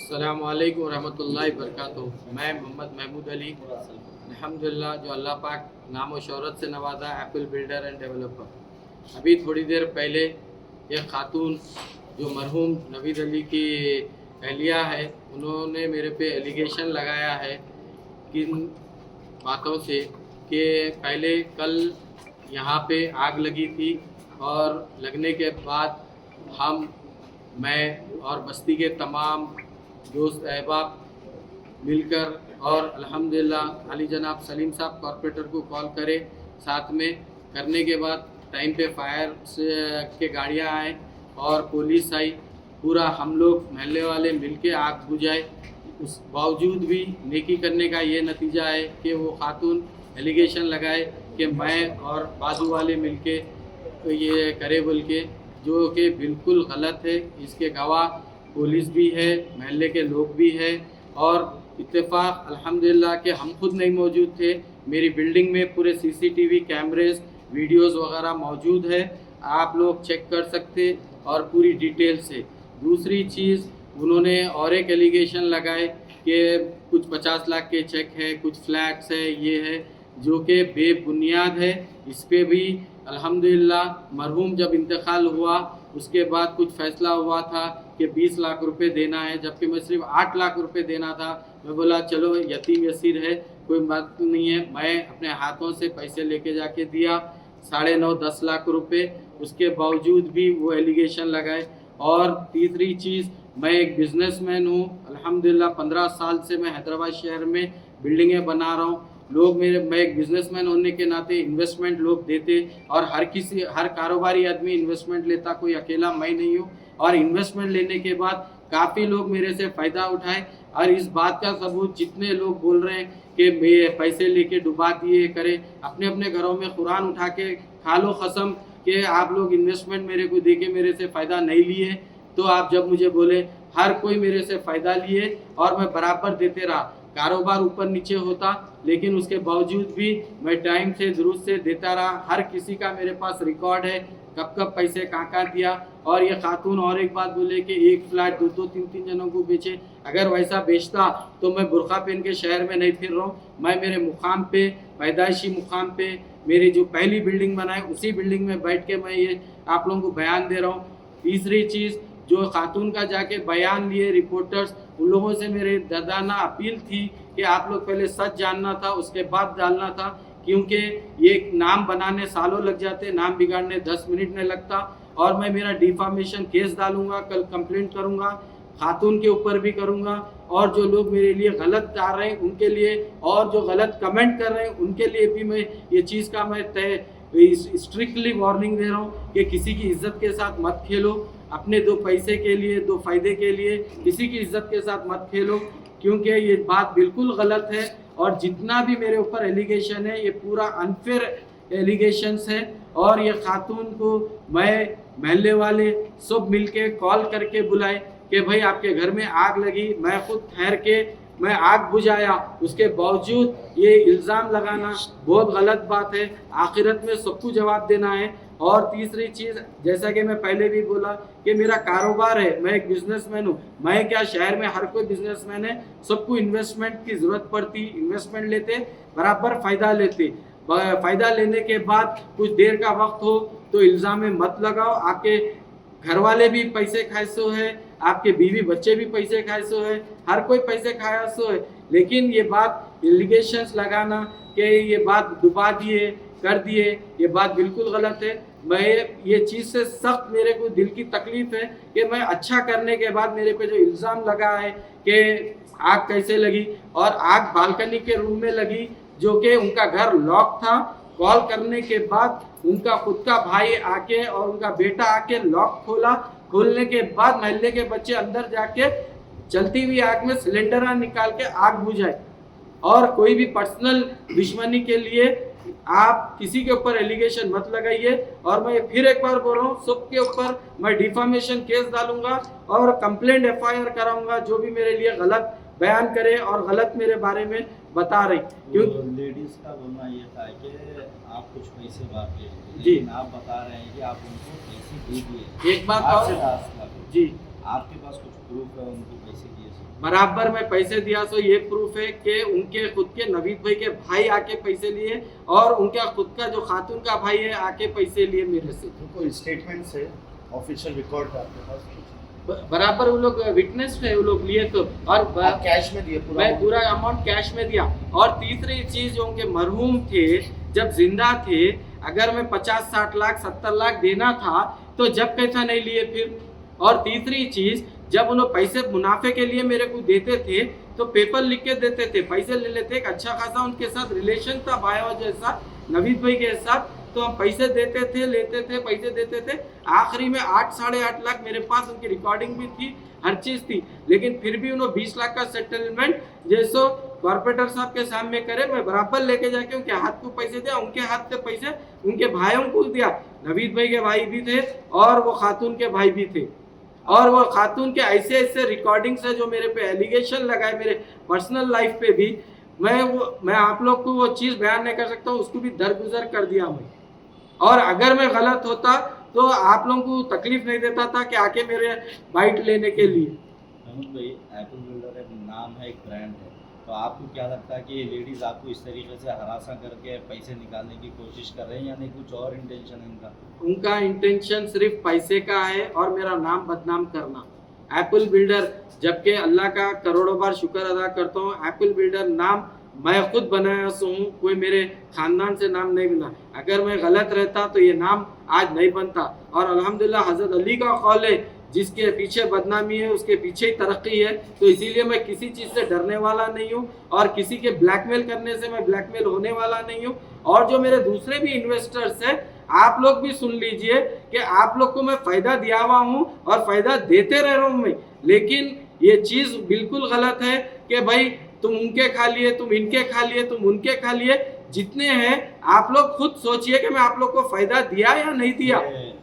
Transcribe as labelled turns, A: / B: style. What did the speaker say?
A: अस्सलामु अलैकुम रहमतुल्लाहि बरकातुहू। मैं मोहम्मद महमूद अली अल्हम्दुलिल्लाह जो अल्लाह पाक नाम और शोहरत से नवाजा एप्पल बिल्डर एंड डेवलपर। अभी थोड़ी देर पहले एक खातून जो मरहूम नवीद अली की अहलिया है, उन्होंने मेरे पे एलिगेशन लगाया है किन बातों से कि पहले कल यहाँ पे आग लगी थी और लगने के बाद मैं और बस्ती के तमाम दोस्त अहबाब मिलकर और अल्हम्दुलिल्लाह अली जनाब सलीम साहब कॉरपोरेटर को कॉल करे, साथ में करने के बाद टाइम पे फायर के गाड़ियाँ आए और पुलिस आई, पूरा हम लोग महल्ले वाले मिलके आग बुझाए। उस बावजूद भी नेकी करने का ये नतीजा है कि वो खातून एलिगेशन लगाए कि मैं और बाजू वाले मिलके ये करे बोल के, जो कि बिल्कुल गलत है। इसके गवाह पुलिस भी है, महल्ले के लोग भी है और इत्तेफाक अल्हम्दुलिल्लाह कि हम खुद नहीं मौजूद थे। मेरी बिल्डिंग में पूरे सीसीटीवी कैमरेज वीडियोस वगैरह मौजूद है, आप लोग चेक कर सकते और पूरी डिटेल से। दूसरी चीज़, उन्होंने और एक एलिगेशन लगाए कि कुछ 50 लाख के चेक है, कुछ फ्लैट्स है, ये है, जो कि बेबुनियाद है। इस पर भी अल्हम्दुलिल्लाह मरहूम जब इंतकाल हुआ उसके बाद कुछ फ़ैसला हुआ था कि 20 लाख रुपए देना है, जबकि मैं सिर्फ 8 लाख रुपए देना था। मैं बोला चलो यतीम यसीर है, कोई बात नहीं है। मैं अपने हाथों से पैसे लेके जाके दिया 9.5-10 लाख रुपए। उसके बावजूद भी वो एलिगेशन लगाए। और तीसरी चीज़, मैं एक बिज़नेसमैन हूँ अल्हम्दुलिल्लाह, 15 साल से मैं हैदराबाद शहर में बिल्डिंगें बना रहा हूँ। मैं एक बिज़नेसमैन होने के नाते इन्वेस्टमेंट लोग देते और हर कारोबारी आदमी इन्वेस्टमेंट लेता, कोई अकेला मैं नहीं हूँ। और इन्वेस्टमेंट लेने के बाद काफ़ी लोग मेरे से फ़ायदा उठाए और इस बात का सबूत जितने लोग बोल रहे हैं कि मैं पैसे लेके डुबा दिए करे, अपने अपने घरों में कुरान उठा के खा लो कसम कि आप लोग इन्वेस्टमेंट मेरे को दे के मेरे से फ़ायदा नहीं लिए। तो आप जब मुझे बोले, हर कोई मेरे से फ़ायदा लिए और मैं बराबर देते रहा, कारोबार ऊपर नीचे होता, लेकिन उसके बावजूद भी मैं टाइम से दुरुस्त से देता रहा। हर किसी का मेरे पास रिकॉर्ड है, कब कब पैसे कहाँ दिया। और ये खातून और एक बात बोले कि एक फ्लैट 2-2 3-3 जनों को बेचे। अगर वैसा बेचता तो मैं बुर्का पहन के शहर में नहीं फिर रहा हूँ। मैं मेरे मुकाम पे, पैदाइशी मुकाम पे, मेरी जो पहली बिल्डिंग बनाई उसी बिल्डिंग में बैठ के मैं ये आप लोगों को बयान दे रहा हूँ। तीसरी चीज़, जो खातून का जाके बयान लिए रिपोर्टर्स, उन लोगों से मेरे दादाना अपील थी कि आप लोग पहले सच जानना था, उसके बाद डालना था, क्योंकि ये नाम बनाने सालों लग जाते, नाम बिगाड़ने 10 मिनट नहीं लगता। और मैं मेरा डिफामेशन केस डालूंगा, कल कंप्लेंट करूंगा, खातून के ऊपर भी करूंगा, और जो लोग मेरे लिए गलत डाल रहे हैं उनके लिए, और जो गलत कमेंट कर रहे हैं उनके लिए भी मैं ये चीज़ का मैं स्ट्रिक्टली वार्निंग दे रहा हूँ कि किसी की इज्जत के साथ मत खेलो। अपने 2 पैसे के लिए, 2 फायदे के लिए किसी की इज्जत के साथ मत खेलो, क्योंकि ये बात बिल्कुल गलत है। और जितना भी मेरे ऊपर एलिगेशन है ये पूरा अनफेयर एलिगेशंस है। और ये खातून को मैं महल्ले वाले सब मिलके कॉल करके बुलाए कि भाई आपके घर में आग लगी, मैं खुद ठहर के मैं आग बुझाया, उसके बावजूद ये इल्ज़ाम लगाना बहुत गलत बात है। आखिरत में सबको जवाब देना है। और तीसरी चीज़, जैसा कि मैं पहले भी बोला कि मेरा कारोबार है, मैं एक बिजनेसमैन हूँ। मैं क्या, शहर में हर कोई बिजनेसमैन है, सबको इन्वेस्टमेंट की ज़रूरत पड़ती, इन्वेस्टमेंट लेते, बराबर फ़ायदा लेते। फ़ायदा लेने के बाद कुछ देर का वक्त हो तो इल्ज़ाम में मत लगाओ। आपके घर वाले भी पैसे खाए सो है, आपके बीवी बच्चे भी पैसे खाए सो है, हर कोई पैसे खाया सो है। लेकिन ये बात एलिगेशंस लगाना कि ये बात डुबा दिए, कर दिए, ये बात बिल्कुल गलत है। मैं ये चीज़ से सख्त मेरे को दिल की तकलीफ़ है कि मैं अच्छा करने के बाद मेरे पे जो इल्ज़ाम लगा है कि आग कैसे लगी, और आग बालकनी के रूम में लगी, जो कि उनका घर लॉक था। कॉल करने के बाद उनका खुद का भाई आके और उनका बेटा आके लॉक खोला, खोलने के बाद महल्ले के बच्चे अंदर जाके चलती हुई आग में सिलेंडर निकाल के आग बुझाए। और कोई भी पर्सनल दुश्मनी के लिए आप किसी के ऊपर एलिगेशन मत लगाइए। और मैं फिर एक बार बोल रहा हूँ, सबके ऊपर मैं डिफामेशन केस डालूंगा और कंप्लेंट FIR कराऊंगा जो भी मेरे लिए गलत बयान करे और गलत मेरे बारे में बता रही।
B: क्योंकि लेडीज का बोलना ये था कि आप कुछ पैसे बांट ले,
A: जी,
B: लेकिन आप बता रहे हैं कि आप उनको पैसे दे दिए।
A: एक बात
B: आज
A: और
B: से 10 लाख
A: जी,
B: आपके पास कुछ प्रूफ है उनके पैसे दिए से?
A: बराबर में पैसे दिया, सो ये प्रूफ है कि उनके खुद के नवीद भाई के भाई आके पैसे लिए और उनका खुद का जो खातून का भाई है आके पैसे लिए मेरे से।
C: तो कोई स्टेटमेंट से ऑफिशियल रिकॉर्ड है आपके पास?
A: बराबर वो लोग विटनेस है, वो लोग लिए तो। और
C: आप कैश में दिए पूरा?
A: मैं पूरा अमाउंट कैश में दिया। और तीसरी चीज, जो उनके मरहूम थे जब जिंदा थे, अगर मैं 50-60 लाख 70 लाख देना था तो जब कैसा नहीं लिए फिर। और तीसरी चीज, जब उन्होंने पैसे मुनाफे के लिए मेरे को देते थे तो पेपर लिख के देते थे, पैसे ले लेते। एक अच्छा खासा उनके साथ रिलेशन था भाई जैसा नवीद भाई के साथ, तो हम पैसे देते थे, लेते थे, पैसे देते थे। आखिरी में 8-8.5 लाख मेरे पास उनकी रिकॉर्डिंग भी थी, हर चीज थी, लेकिन फिर भी उन्होंने 20 लाख का सेटलमेंट जैसो कॉर्पोरेटर साहब के सामने करे, मैं बराबर लेके जाके उनके हाथ को पैसे दिया, उनके हाथ से पैसे उनके भाइयों को दिया। नवीद भाई के भाई भी थे और वो खातून के भाई भी थे। और वो खातून के ऐसे ऐसे रिकॉर्डिंग्स है जो मेरे पे एलिगेशन लगाए मेरे पर्सनल लाइफ पे भी, मैं आप लोग को वो चीज़ बयान नहीं कर सकता हूँ, उसको भी दरगुजर कर दिया मैं। और अगर मैं गलत होता तो आप लोगों को तकलीफ नहीं देता था कि आके मेरे बाइट लेने के लिए।
B: महमूद भाई, एप्पल बिल्डर एक नाम है, एक ब्रांड है, तो आपको क्या लगता है कि ये लेडीज़ आपको इस तरीके से हरासा करके पैसे निकालने की कोशिश कर रहे हैं या नहीं, कुछ और इंटेंशन है इनका?
A: उनका इंटेंशन सिर्फ पैसे का है और मेरा नाम बदनाम करना। एप्पल बिल्डर, जबकि अल्लाह का करोड़ों बार शुक्र अदा करता हूँ, एप्पल बिल्डर नाम मैं खुद बनाया हूँ, कोई मेरे खानदान से नाम नहीं बना। अगर मैं गलत रहता तो ये नाम आज नहीं बनता। और अल्हम्दुलिल्लाह हज़रत अली का कौल है, जिसके पीछे बदनामी है उसके पीछे ही तरक्की है। तो इसीलिए मैं किसी चीज़ से डरने वाला नहीं हूँ और किसी के ब्लैकमेल करने से मैं ब्लैकमेल होने वाला नहीं हूँ। और जो मेरे दूसरे भी इन्वेस्टर्स हैं, आप लोग भी सुन लीजिए कि आप लोग को मैं फ़ायदा दिया हुआ हूँ और फ़ायदा देते रह रहा हूँ मैं, लेकिन ये चीज़ बिल्कुल गलत है कि भाई तुम उनके खा लिए, तुम इनके खा लिए, तुम उनके खा लिए। जितने हैं आप लोग खुद सोचिए कि मैं आप लोग को फ़ायदा दिया या नहीं दिया।